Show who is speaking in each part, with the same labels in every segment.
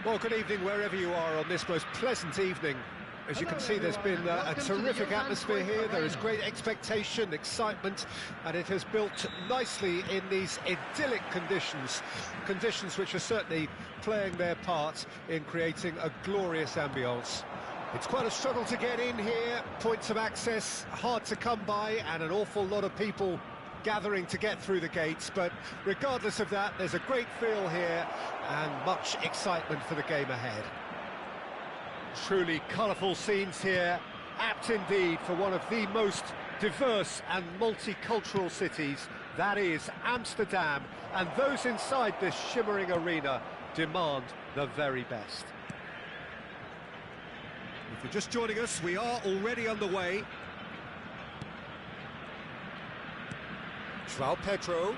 Speaker 1: Well, good evening wherever you are on this most pleasant evening. As you can see, there's been a terrific atmosphere here. There is great expectation, excitement, and it has built nicely in these idyllic conditions. Conditions which are certainly playing their part in creating a glorious ambience. It's quite a struggle to get in here, points of access hard to come by, and an awful lot of people gathering to get through the gates, but regardless of that, there's a great feel here and much excitement for the game ahead. Truly colourful scenes here, apt indeed for one of the most diverse and multicultural cities, that is Amsterdam, and those inside this shimmering arena demand the very best. If you're just joining us, we are already underway. João Pedro.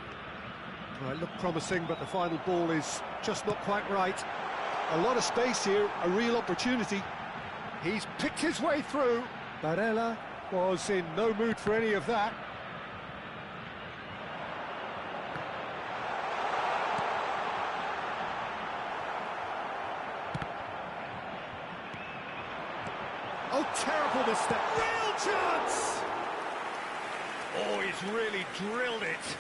Speaker 1: Well, it looked promising, but the final ball is just not quite right.
Speaker 2: A lot of space here, a real opportunity.
Speaker 1: He's picked his way through. Barella was in no mood for any of that. Oh, terrible mistake. Real chance! Oh, he's really drilled it.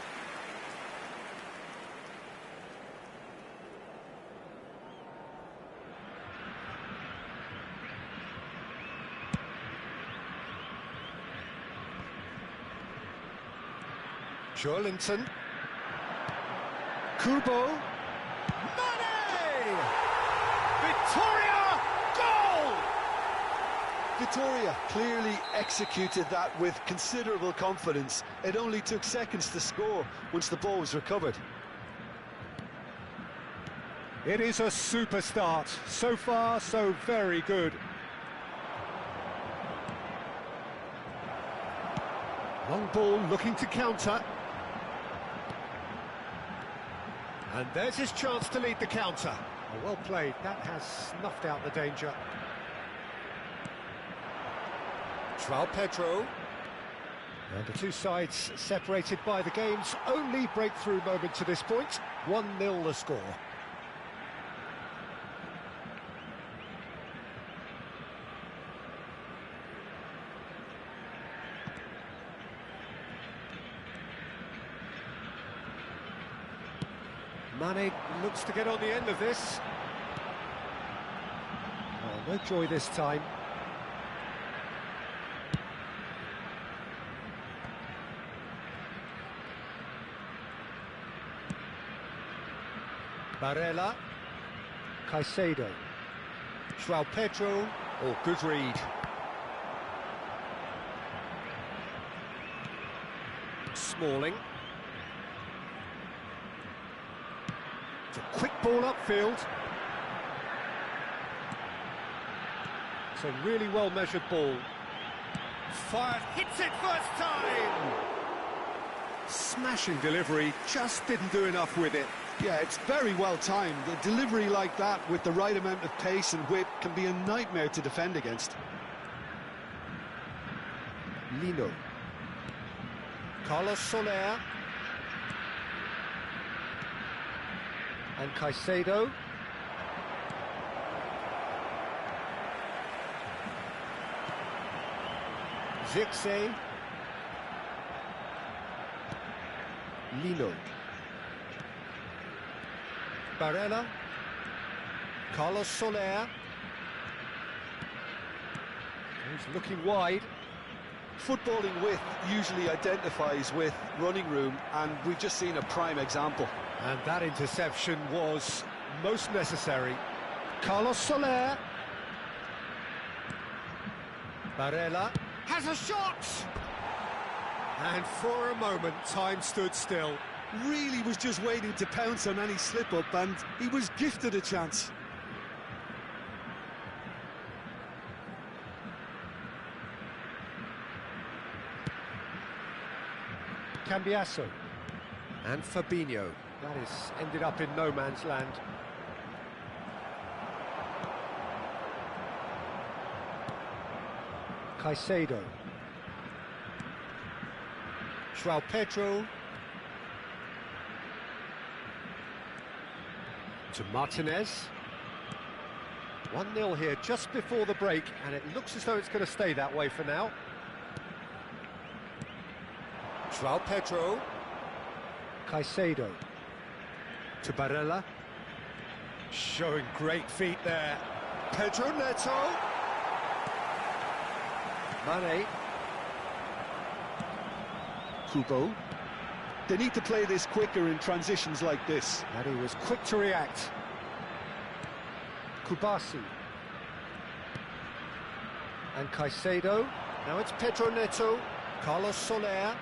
Speaker 1: Joelinton. Kubo. Mane! Victoria! Goal!
Speaker 2: Vitoria clearly executed that with considerable confidence. It only took seconds to score once the ball was recovered.
Speaker 1: It is a super start. So far, so very good. Long ball looking to counter. And there's his chance to lead the counter. Oh, well played. That has snuffed out the danger. João Pedro. And the two sides separated by the game's only breakthrough moment to this point. 1-0 the score. Mane looks to get on the end of this. Oh, no joy this time. Barella. Caicedo. João Pedro. Oh, good read. Smalling. It's a quick ball upfield. It's a really well-measured ball. Fired, hits it first time! Smashing delivery, just didn't do enough with it.
Speaker 2: Yeah, it's very well timed. A delivery like that with the right amount of pace and whip can be a nightmare to defend against.
Speaker 1: Lino. Carlos Soler. And Caicedo. Zirkzee. Lino. Barella. Carlos Soler. He's looking wide.
Speaker 2: Footballing width usually identifies with running room, and we've just seen a prime example.
Speaker 1: And that interception was most necessary. Carlos Soler. Barella has a shot! And for a moment, time stood still.
Speaker 2: Really was just waiting to pounce on any slip-up, and he was gifted a chance.
Speaker 1: Cambiasso. And Fabinho. That is ended up in no man's land. Caicedo. João Pedro. To Martinez. 1-0 here just before the break, and it looks as though it's going to stay that way for now. João Pedro. Caicedo. To Barella. Showing great feet there. Pedro Neto. Mane.
Speaker 2: Kubo. They need to play this quicker in transitions like this.
Speaker 1: And he was quick to react. Kubasi. And Caicedo. Now it's Pedro Neto. Carlos Soler.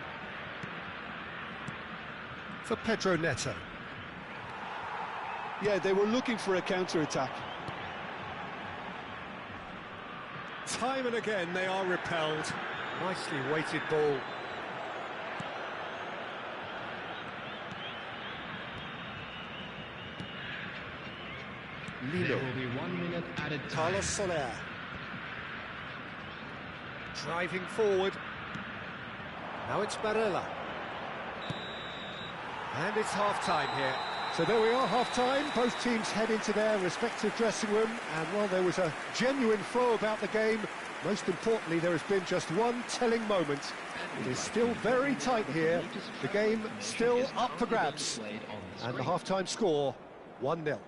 Speaker 1: For Pedro Neto.
Speaker 2: Yeah, they were looking for a counter-attack.
Speaker 1: Time and again they are repelled. Nicely weighted ball. Lino.
Speaker 3: There will be 1 minute added time.
Speaker 1: Carlos Soler. Driving forward. Now it's Barella. And it's half-time here. So there we are, half-time. Both teams head into their respective dressing room. And while there was a genuine flow about the game, most importantly, there has been just one telling moment. It is still very tight here. The game still up for grabs. And the half-time score, 1-0.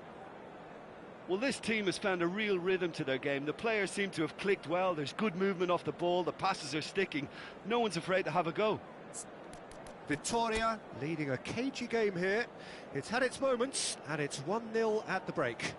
Speaker 2: Well, this team has found a real rhythm to their game. The players seem to have clicked well. There's good movement off the ball. The passes are sticking. No one's afraid to have a go.
Speaker 1: Vitória leading a cagey game here. It's had its moments, and it's 1-0 at the break.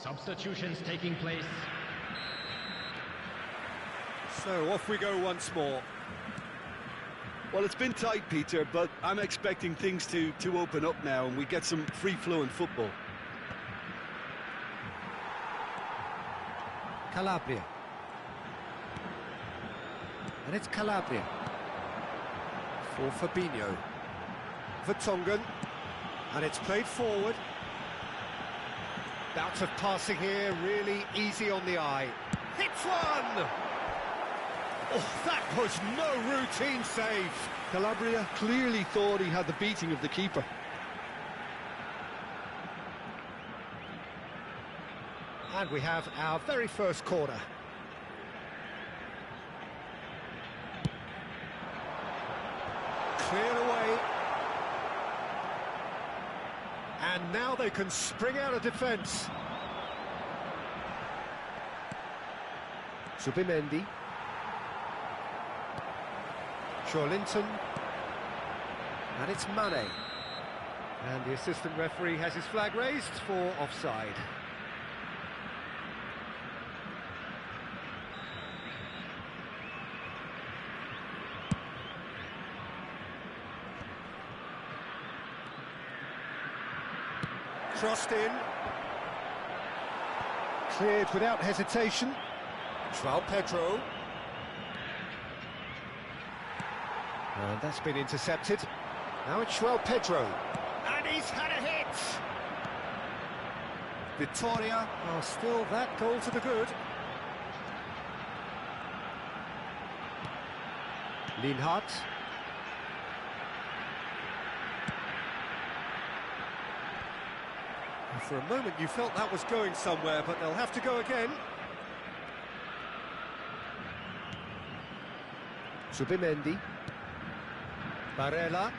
Speaker 3: Substitutions taking place.
Speaker 1: So off we go once more.
Speaker 2: Well, it's been tight, Peter, but I'm expecting things to open up now and we get some free-flowing football.
Speaker 1: Calabria. And it's Calabria. For Fabinho. Vertonghen. And it's played forward. Bout of passing here, really easy on the eye. Hits one! Oh, that was no routine save.
Speaker 2: Calabria clearly thought he had the beating of the keeper.
Speaker 1: And we have our very first corner. Cleared away. And now they can spring out of defence. Zubimendi. Joelinton. And it's Mane. And the assistant referee has his flag raised for offside. Crossed in. Cleared without hesitation. João Pedro. And that's been intercepted. Now it's João Pedro. And he's had a hit! Vitória are still that goal to the good. Linhart. For a moment you felt that was going somewhere, but they'll have to go again. Zubimendi. Barella.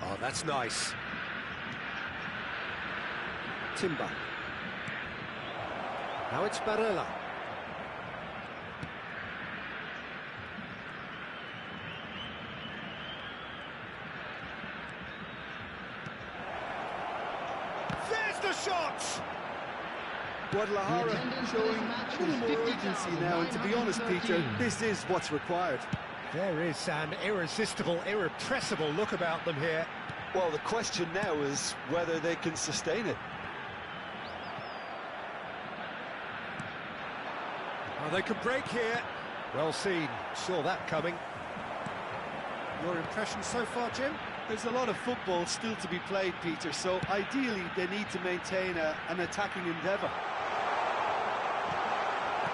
Speaker 1: Oh, that's nice. Timber. Now it's Barella. There's the shot!
Speaker 2: Guadalajara showing a little more urgency now, and to be honest, Peter, this is what's required.
Speaker 1: There is an irresistible, irrepressible look about them here.
Speaker 2: Well, the question now is whether they can sustain it.
Speaker 1: Oh, they could break here. Well seen, saw that coming. Your impression so far, Jim?
Speaker 2: There's a lot of football still to be played, Peter, so ideally they need to maintain an attacking endeavour.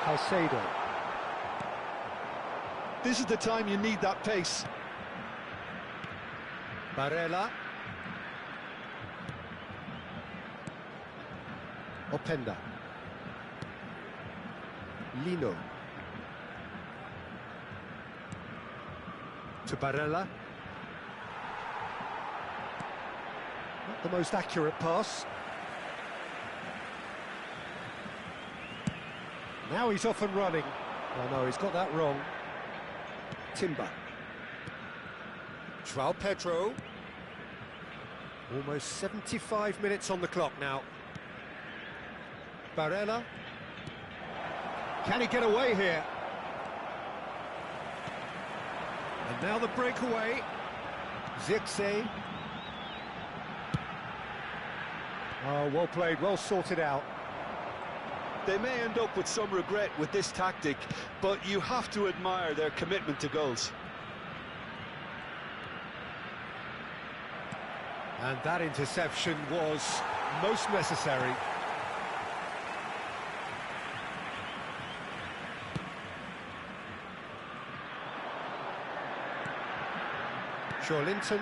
Speaker 1: Caicedo.
Speaker 2: This is the time you need that pace.
Speaker 1: Barella. Openda. Lino. To Barella. Not the most accurate pass. Now he's off and running. Oh no, he's got that wrong. Timber. João Pedro. Almost 75 minutes on the clock now. Barella. Can he get away here? And now the breakaway. Zirkzee. Oh, well played, well sorted out.
Speaker 2: They may end up with some regret with this tactic, but you have to admire their commitment to goals.
Speaker 1: And that interception was most necessary. Joelinton.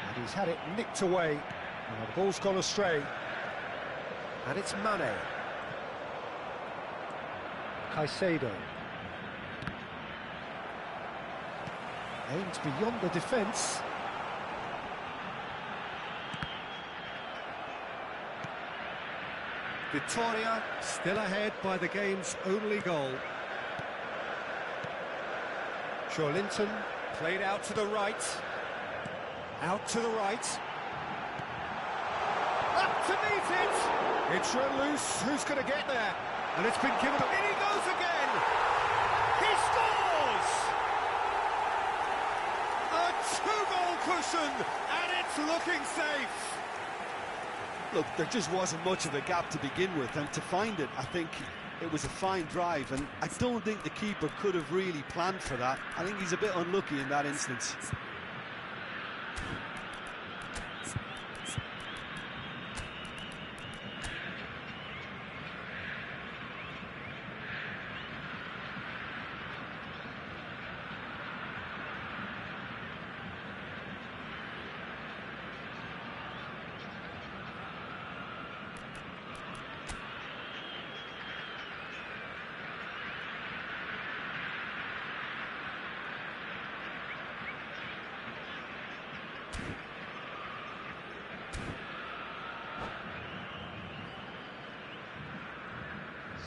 Speaker 1: And he's had it nicked away. And the ball's gone astray. And it's Mane. Caicedo. Aimed beyond the defence. Vitória still ahead by the game's only goal. Joelinton played out to the right. Out to the right. Up to meet it! It's run loose. Who's going to get there? And it's been given up. In he goes again! He scores! A two-goal cushion, and it's looking safe.
Speaker 2: Look, there just wasn't much of a gap to begin with, and to find it, I think it was a fine drive, and I don't think the keeper could have really planned for that. I think he's a bit unlucky in that instance.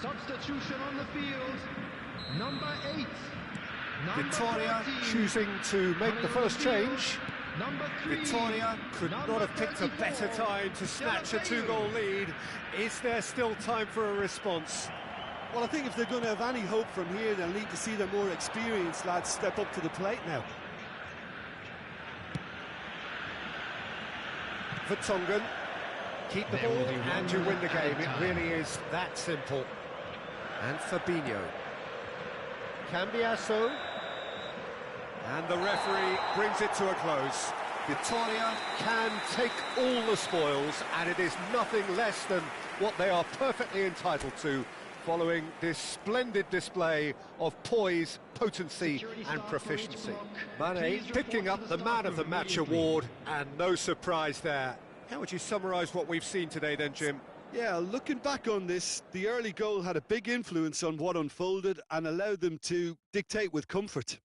Speaker 3: Substitution on the field. Number 8.
Speaker 1: Vitória choosing to make the first change. Vitória could not have picked a better time to snatch a two-goal lead. Is there still time for a response?
Speaker 2: Well, I think if they're going to have any hope from here, they'll need to see their more experienced lads step up to the plate now.
Speaker 1: Vertonghen. Keep the ball and you win the game. It really is that simple. And Fabinho. Cambiasso. And the referee brings it to a close. Vitória can take all the spoils, and it is nothing less than what they are perfectly entitled to, following this splendid display of poise, potency and proficiency. Mane picking up the Man of the Match award, and no surprise there. How would you summarise what we've seen today then, Jim?
Speaker 2: Yeah, looking back on this, the early goal had a big influence on what unfolded and allowed them to dictate with comfort.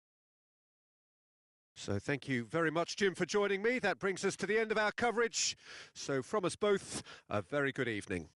Speaker 1: So thank you very much, Jim, for joining me. That brings us to the end of our coverage. So from us both, a very good evening.